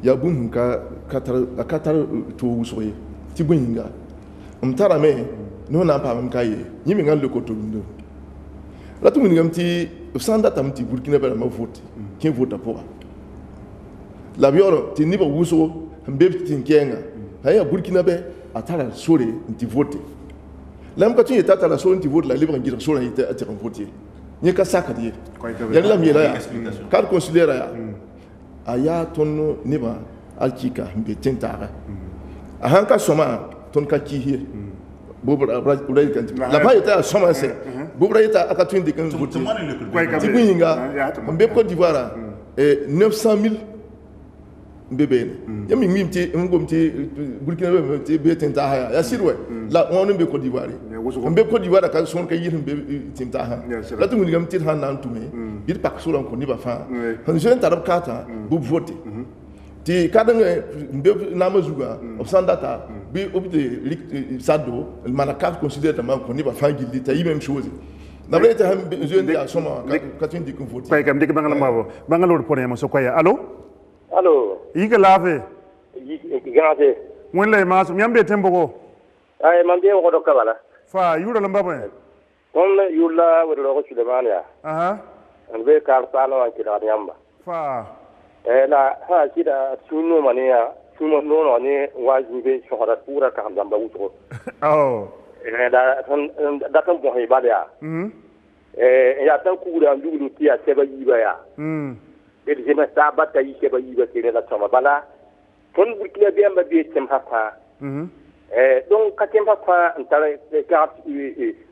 ya bum ka katar to wusoye ti gwenga mtara me no na pa mam kaye nyimi ngal le ko to ndo la tu ngam ti sanda tam ti Burkina Faso ma vote qui vote pour la bioro ti niba wuso mbe ti nkenga haya Burkina be atala sore ti vote lam ka tin tata la sore ti vote la libre ngira sore ite ati vote ni ka saka di ya la miela ya carte consulaire ya aya ton niba alkika mbe tentara ahanka soma ton ka ki bobra bra kan la ba yeta soma se bobra yeta akatun de kan vote ti buinga mbe Côte d'Ivoire 900,000 bébé yami mimti ngomti Burkina Faso ti betenta ha ya sirwe la on be Côte d'Ivoire Côte d'Ivoire ka son ka yirim be timta ha la tu ngam tit han nan tume bir pak so ko ni ba fa han je tarab kata bu vote ti kadang be na mazuga obsan data bi obite sado mana carte considéré man ko ni ba fa gilli ta yi même chose na brete han je ndia soma ka tin di ko vote pay kam dik bangala mabo bangalo pone ma so koya allo yiga lafe gante won lay ma sum yambe tembo ko ay man de ko do kabala fa yura lamba boy on yulla wado ko Suleiman ya an be kar sano an kida yamba fa la ha kida sunu mania sunu no ne waji be shohara pura ka damba wuto da tan bo he bada ya ya tan ku da ndugu tiya seba yiba ya et je me sa bata yi seba yiba tele la tama bala ton Burkina be amba be tem hapa donc ka tem hapa ntara ka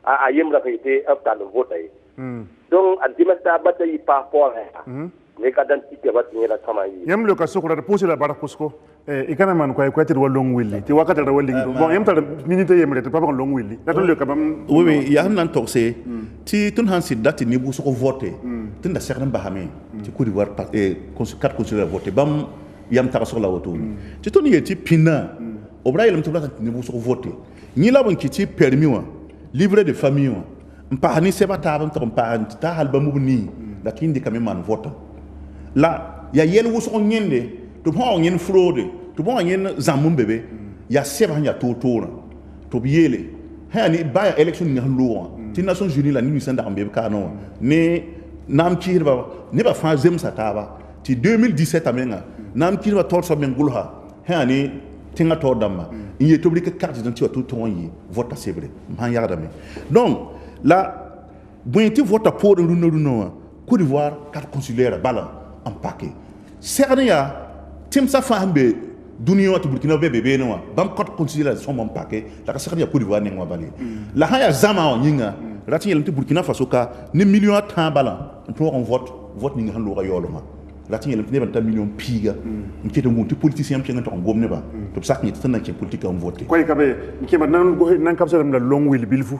a yemra fete afta le vote donc a dima sa bata yi passeport ne ka dan tike bat ni la tama yi yem le ka sokora posi la bara kusko e kana man ko tir long willi ti wakata da walling bon yam tar minute yemre te papa long willi da ton le kabam oui ya nan toxe ti tun han sit dati ni bu so ko voter tin da certain bahame ti Côte d'Ivoire quatre consulaires voter bam yam tar so la woto ti ton yeti pina obra yelam to dati ni bu so ko voter ni la bon ki ti permis wa livret de famille wa mpa ni seba ta ban to mpa ta halba mu ni da kindi kam man voter la ya yel wo so nyende to bon yen fraude to bon yen zamum bébé ya seba ya to to biele ha ni ba election ni hanlo ti Nations Unies la ni sanda ambe ka no ne nam kirba ne ba fa zem sataba ti 2017 amenga nam kirba tor so men gulha ha ni tinga to dama in to brika carte d'identité to yi vote sebre man ya dame donc la bointi vote pour runo Côte d'Ivoire carte consulaire bala en paquet sernia tim sa fambe dunia to Burkina bebe no bam carte consulaire son mon paquet la ka sernia Côte d'Ivoire ne bali la haya zama on yinga rati yelam to Burkina Faso ka ni million tan bala pour on vote ni han lo yolo ma rati yelam ne ban million piga nkete mo to politicien am to gomne ba to sak ni tan ke politique on vote koy kabe ke man nan kapsa la long will bilfu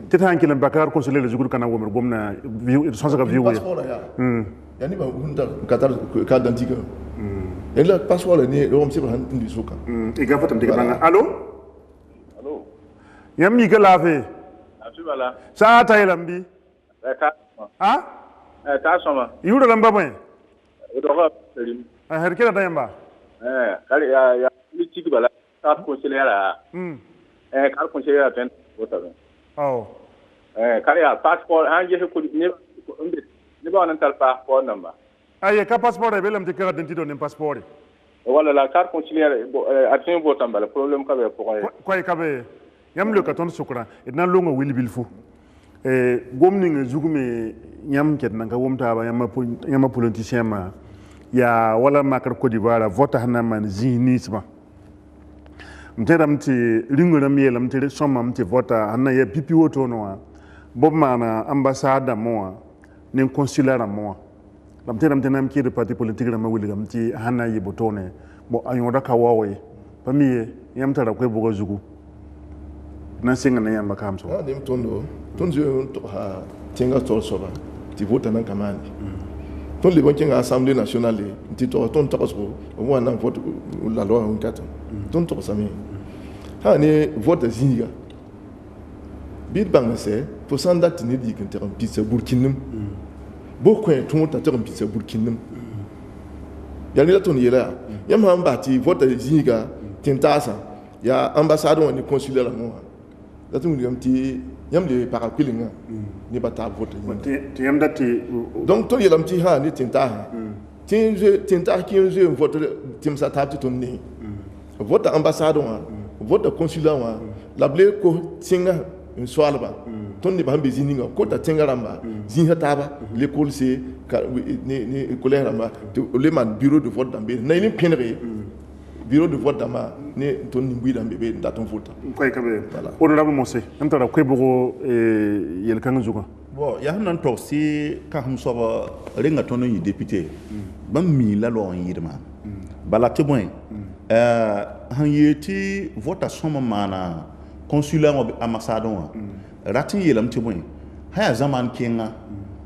tetan kilan bakar consulaire zugul kana womer gomna sans ka view ya ni ba hunda katar ka dantika ela passeport ni rom se ban ndi suka e ga fatam diga banga allo yam mi ga lafe atubala sa ta yelambi ha ta soma yudo lamba boy do ko selim her kila tayamba kali ya politique bala ta conseillera kal conseillera ten wota oh kali ya passeport hanje ko ne ba nan tal passeport number aye ka passeport e belam te carte d'identité ne passeport wala la carte consulaire atin vota bala problème ka be ko kabe yam le katon sukra idna longa wil bilfu gomni nga zugume nyam ket nanga womta ba yama politicien ma ya wala makar Côte d'Ivoire vote hana man zinisma mtedam ti ringona mielam ti somam ti vote hana ya pipi woto no bob mana ambassade mo nin consulaire mo lam tedam tenam ki de parti politique ma wiligam ti hana yi botone bo ayoda ka wawe pamiye yam tara ko bogo zugu na singa na yamba kamso dem tondo tonzo to ha tinga to soba ti vote nan kamani ton le banque assemblée nationale ti to ton to so o wana vote la loi on kata ton to sami ha ni vote zinga bit bang se to sanda tini di kan teram pisse burkinum beaucoup ton ta teram pisse burkinum yali la ton yela yam ha mbati vote zinga tintasa ya ambassade on consulaire mo da tun yam ti yam le parapilinga ni bata vote ti yam dati donc to yelam ti ha ni tinta tinta ki je vote tim sa tabti ton ni vote ambassade wa vote consulat wa la ble ko tinga une soalba ton ni ba hambe zininga ko ta tinga ramba zinha taba l'école c'est ni colère ramba le man bureau de vote dambe na ni penre bureau de vote dama ne ton ni buida mbebe ndaton vote koy kabe honorable Mose antara koy bogo yel kan zuga bon ya nan to si ka hum so ba renga tono yi député bam mi la lo yirma bala témoin han yeti votation mana consulat mo ambassade wa ratin yelam témoin ha zaman kenga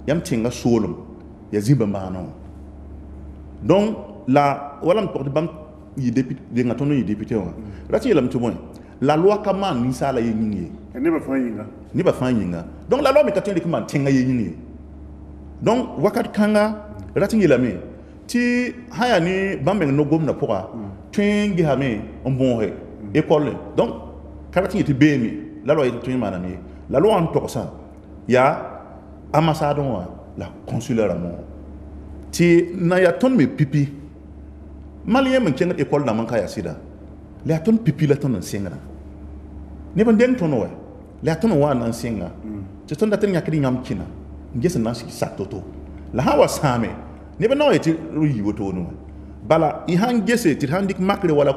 yam tinga solum ya ziba mbano donc la wala porte bam yi député de ngatono yi député wa rati yelam to la loi kama ni sala yi nyingi ni ba fa yinga donc la loi me katin de kama tinga yi nyingi donc wakat kanga rati yelame ti haya ni bambe no gomna poka twingi hame on he école donc karati yiti bemi la loi yi twin manami la loi en to ça ya ambassade wa la consulaire mo ti na ya ton me pipi malien man kenga école na man kaya sida la ton pipi la ton singa ne ban den ton wa la ton wa nan singa te ton da tan yakri nyam kina ngesa na shi satoto la hawa same ne ban no yeti ruyi woto no bala i han gese ti handik makre wala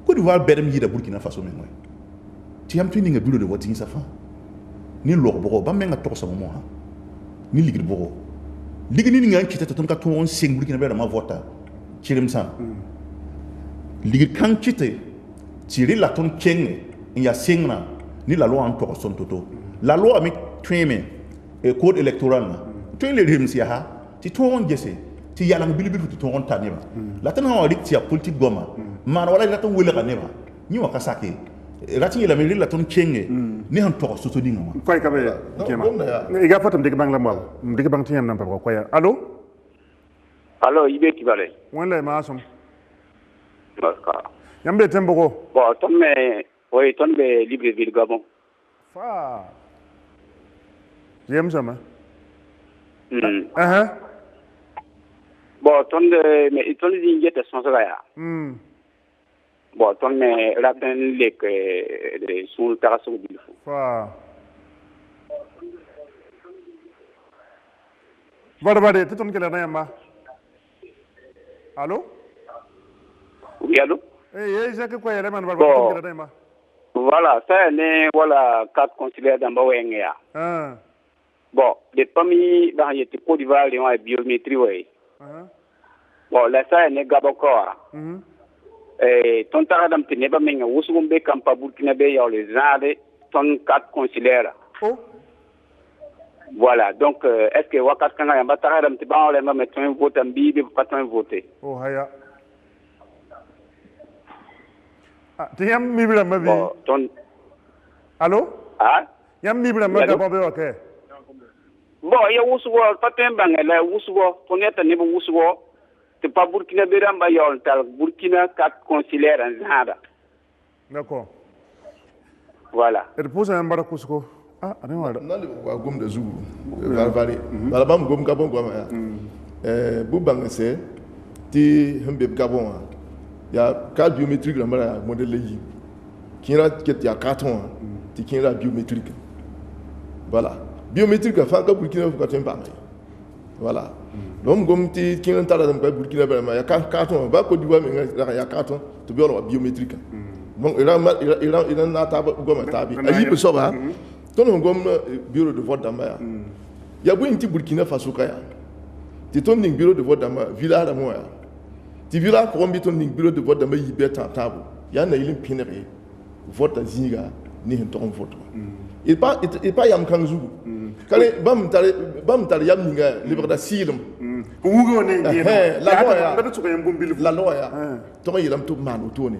Côte d'Ivoire bedem yida Burkina Faso men wa ti am tuni nga bureau de vote sa fa ni lo bogo ba menga to so mo ha ni ligir bogo ligi ni nga kitata ton ka ton sing Burkina be ma vota chirim san ligit kan chite tiri la ton kenge ya singna ni la loi en to son toto la loi mi tweme e code électoral na twin le rim sia ha ti to on gese ti yalang bilibilu ti to on taneba la tan ha rik ti politique goma man wala la ton wele kaneba ni wa kasake rati la mi la ton kenge ni han to so to dinga ma koy ka be kema iga fatam de bang la mbal de bang tiyam nam ko koy allo ibe kibale wala ma som d'accord yambe tembo ko bon ton be Libreville Gabon fa James ama bon ton di ngete sponsor ya bon ton me rapen lek de sul taraso bil fa Barbade te ton kala na yamba allo oui allo Jacques quoi yele man Barbade ton kala na yamba voilà ça ne voilà quatre consulaires d'Ambawenga bon les familles dans les Côte d'Ivoire ils ont la biométrie ouais bon là ça ne gaboko ton taradam te neba menga wusugumbe kampa Burkina be ya les zade ton quatre consulaires voilà donc est-ce que wakat kanga yamba taradam te ba ole ma mettre un vote ambi be pas un voter haya te yam mibira mabi ton allo yam mibira maga bobe okay bon ya wusugo paten bangela wusugo ton yata ne wusugo te pas Burkina be ramba yol tal Burkina quatre consulaires en zada d'accord voilà et pour ça mbara kusko ani wala nali wa gom de zugu varvari bala bam gom gabon goma ya bu bangese ti hembe gabon ya ka biométrique la mara modèle yi kira ket ya carton ti kira biométrique voilà biométrique fa ka Burkina ko tempa voilà donc gom ti kira tara dem ka Burkina be ya carton ba ko diwa me ya carton to biolo biométrique donc il na ta goma tabi ayi be so ba ton gom bureau de vote d'Amaya ya bu inti Burkina Faso kaya ti ton ning bureau de vote d'Amaya villa da moya ti villa ko mbi ton ning bureau de vote d'Amaya yibe table ya na ilim pinere vote zinga ni hen ton vote il pas yam kanzu kale bam tare yam ninga liberda silum wugo ne la loi ya to yilam to manu to ne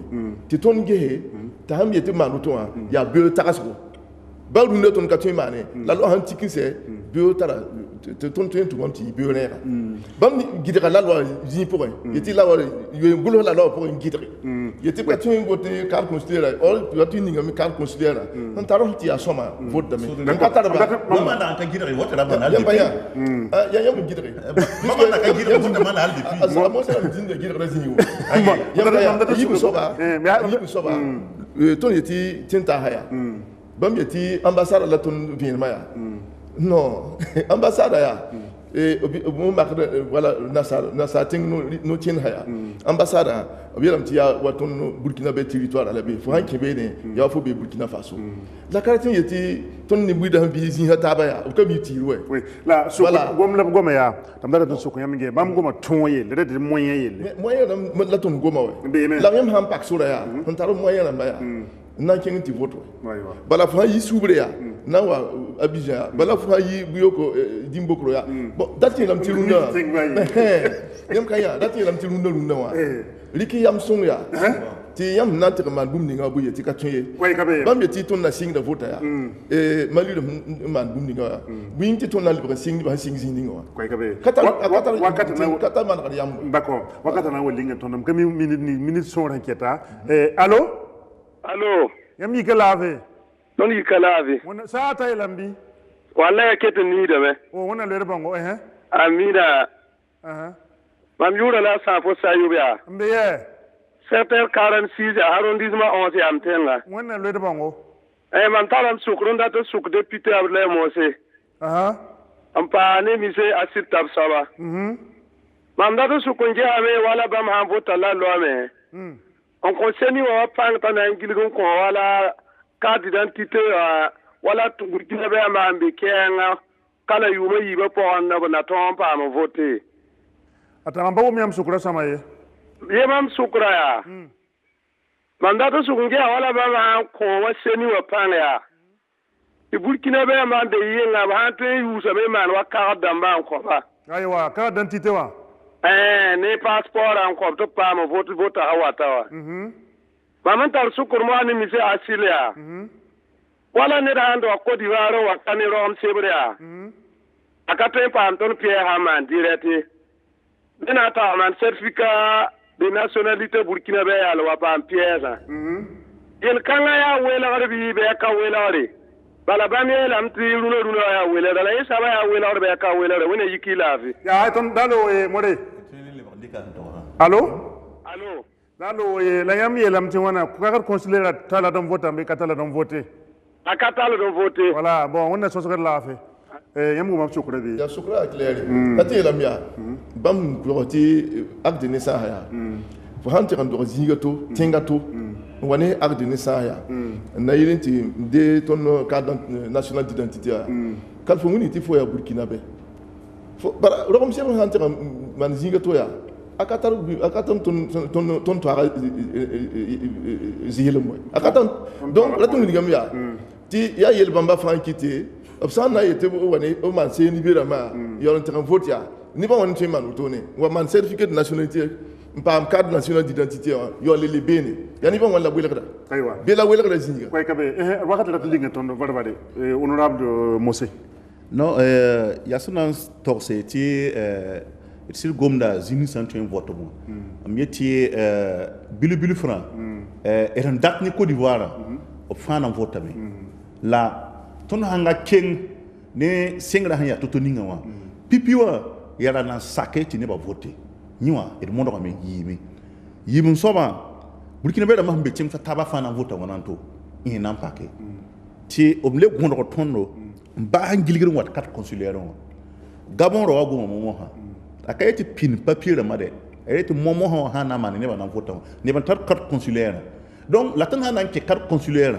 ti ton gehe ta ham yeti manu to ya bureau takasko balu ne ton katun mane la loi antique c'est bureau tara ton to monti bureau ne bam gidira la loi ji pour yeti la loi yo ngulo la loi pour gidira yeti katun vote carte considéré all yati ninga mi carte considéré on taro ti asoma vote de me ka tara mama na ka gidira vote la banal ya yam gidira mama na ka gidira vote banal depuis asa mo sa din de gidira zinyo ya yibu soba ton yeti tinta haya bam yeti ambassade la ton vinma ya non ambassade ya mo makre voilà nasa ting no tin haya ambassade obiram ti ya waton Burkina be territoire la be fo hanke be ne ya fo be Burkina Faso la carte yeti ton ni buida bi zin hata ba ya o ka bi ti oui la so gom ya tamdara ton so ko yamge bam goma ton ye le de moyen la ton goma we la même ham pak sura ya on taro moyen na ba ya na kin ti voto bala fa yi subre ya na wa Abidjan bala fa yi buyoko dimbokro ya bon dati lam ti runda yam kaya dati lam ti runda wa liki yam song ya ti yam na te man bum ninga bu yeti ka tuye bam yeti ton na sing da vote ya mali de man bum ninga bu yinti ton na libre sing ba sing ninga wa kata man ka yam d'accord wakata na wolinga ton nam kami minute son ranketa allo allo yam yi kalave non yi kalave wona sa ta lambi wallahi kete ni da me wona le bango amina mam yura la sa fo sayu ya mbiye secteur 46 arrondissement 11 am tenga wona le bango man talam sukron da to suk député able mose am pa ne mi se asit tab saba mam da to sukon je ame wala bam han vota la lo ame on conseille wa pang tan ngilgon ko wala carte d'identité wala Burkina be ma ambe kenga kala yuma yiba po na na ton pa ma voter atamba wo miam sukura sama ye mam sukura ya mandato sunge wala ba ma ko waseni wa pana ya Burkina be ma de yinga ba hante yusa be man wa ka damba ko ba aywa ka identité wa ne passeport an ko to pa mo vote hawata wa ba man tar sukur mo ani mi se asilia wala ne da ando ko diwaro wa kani rom sebria akate pa anton pie ha man direte dina ta man certificat de nationalité burkina be ya lo pa pieza il kanga ya wela garbi be ka wela ri bala bani lam ti runo ya wela dala isa ba ya wela be ka wela re wona yiki lafi ya ton dalo e more allo dalo e la yam yelam ti wana ku ka consulaire tala don vote ambe katala don vote akatala don vote voilà bon on est sur la fait yam go mam shukra bi ya shukra clair ati lam ya bam gloti ak de nesa ya fo hanti kan do zigato tingato wani ak de nesa ya na yinti de ton carte national d'identité kal fo ngini ti fo ya burkina be fo bara rom se hanti kan man zigato ya akatam ton to ziyelem boy akatam donc la tun digam ya ti ya yel bamba frankité obsan na yete woni o man se ni bira ma yon tan vote ya ni ba woni man utone wa man certificat de nationalité pam carte national d'identité yo le bene ya ni ba wala bula kada aywa bela wala kada zinga koy kabe wakati la linga ton barbade honorable Mose non ya sunan torse ti il gomda zini santo en vote mo mieti bilu franc et un date ni Côte d'Ivoire o fana vote me la ton hanga king ne singra hanya to ninga wa pipiwa yara na sake ti ne ba vote niwa e mondo ko me yimi soba burkina be da mahbe tim sa taba fana vote wonanto in nan pake ti omle gondo ko tondo ba hangilgir wat carte consulaire gabon ro go mo ha akayeti pin papier ma de ayeti momo ho hana man ne ba nan vote ne ban tar carte consulaire donc la tan hana ke carte consulaire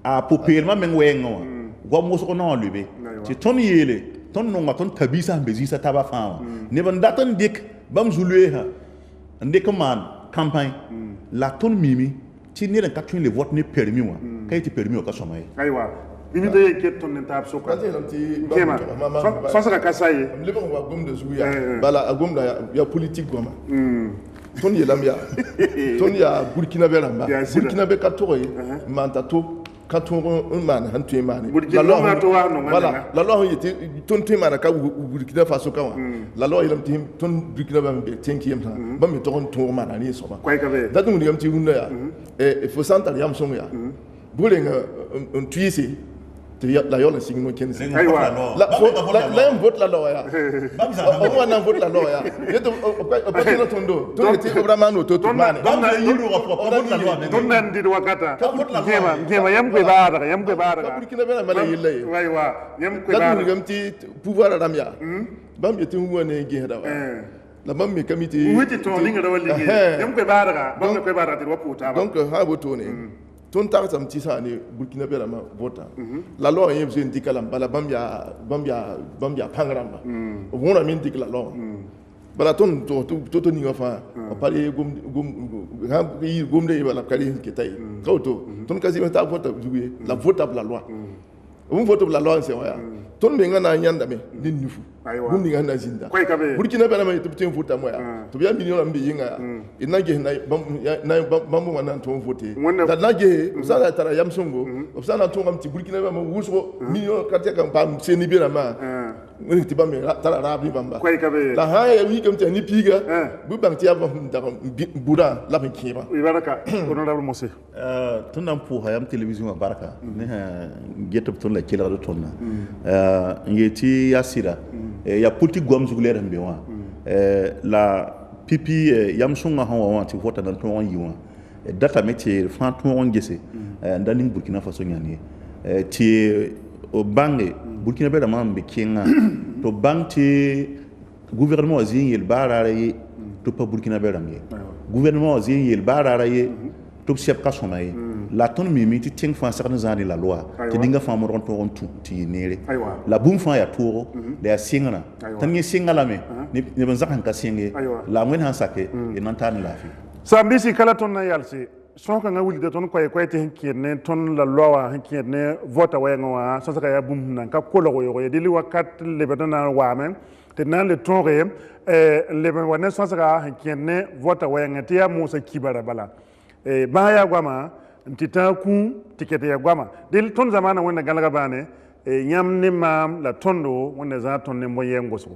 a popierement men wengo go mo so no lube ti ton yele ton no ngaton tabisa bezisa taba fa ne ban datan dik bam zulue ha ndek man campagne la ton mimi ti ne ren katun le vote ne permis wa kayeti permis o ka somay aywa bimi de ke ton nta so ka kema so sa ka saye le bon wa gom de zuya bala agom da ya politique goma ton yelam ya ton ya burkina be ramba burkina be ka to yi manta to quand on man hantu man la loi voilà la loi était ton tu man ka burkina faso ka la loi ilam tim ton burkina be tenkiam sa ba mi to ton man ani so ba da dum yam ti hunna ya e fo santa yam so ya bulenga un tuisi la yola signo ken se la yam vote la loi ya o mo na vote la loi ya yeto o pa no tondo to ti vraiment no to man don na yiru vote la loi don nan di wakata kema yam ko baara burkina be na mala yille aywa yam ko baara da ti pouvoir ram ya bam yete wone ge da la bam me comité wuti to linga da walli yam ko baara bam ko baara ti waputa donc ha voto ne ton tar sam ti sa ne burkina be ma vota la loi yem je ndi kala bala bambia pangramba wona min dik la loi bala ton to ni fa pare gum de bala kali ke tay kauto ton kasi ta vota juye la vota la loi on vote la loi c'est ouais ton be ngana nyanda me din nufu gum ni ngana zinda burkina be ma to tin vota moya to biya million ambe yinga ina ge na bambu wana to vote da na ge usana tara yamsongo usana to ngam ti burkina be ma wuso million katia kan pam seni bi na ma ni ti bam tara rabi bamba la ha ya wi kam ti ni piga bu bang ti ava da buda la ben kiba baraka honorable Mose tunam pour hayam télévision baraka ne getop ton la kila do tonna ngeti yasira ya politique gom zugulere mbe wa la pipi yamsunga hawa ti vota dan ton yiwa data métier franchement on gese ndani Burkina Faso nyani ti o bange Burkina be da mambe kinga to banki gouvernement azin yel barare to pa Burkina be ramye gouvernement azin yel barare to chef ka somaye la ton mimi ti ting fa sarna zani la loi ti dinga fa mo ron to on tu ti nere la bum fa ya toro le singana tan ni singala me ni ban zakan ka singe la ngwen han sake e nan tan la fi sambisi kala ton na yalsi son kan wuli de ton ko te hinkene ton la loi hinkene vote wa ngwa so saka ya bum nan ka ko lo yo dili wakat le bedana wa men te nan le ton re le ben wane so saka hinkene vote wa ngati ya musa kibara bala ba ya gwama ntita ku tikete ya gwama dil ton zamana wona galaga bane nyam ni mam la tondo wona za ton ne moyen goso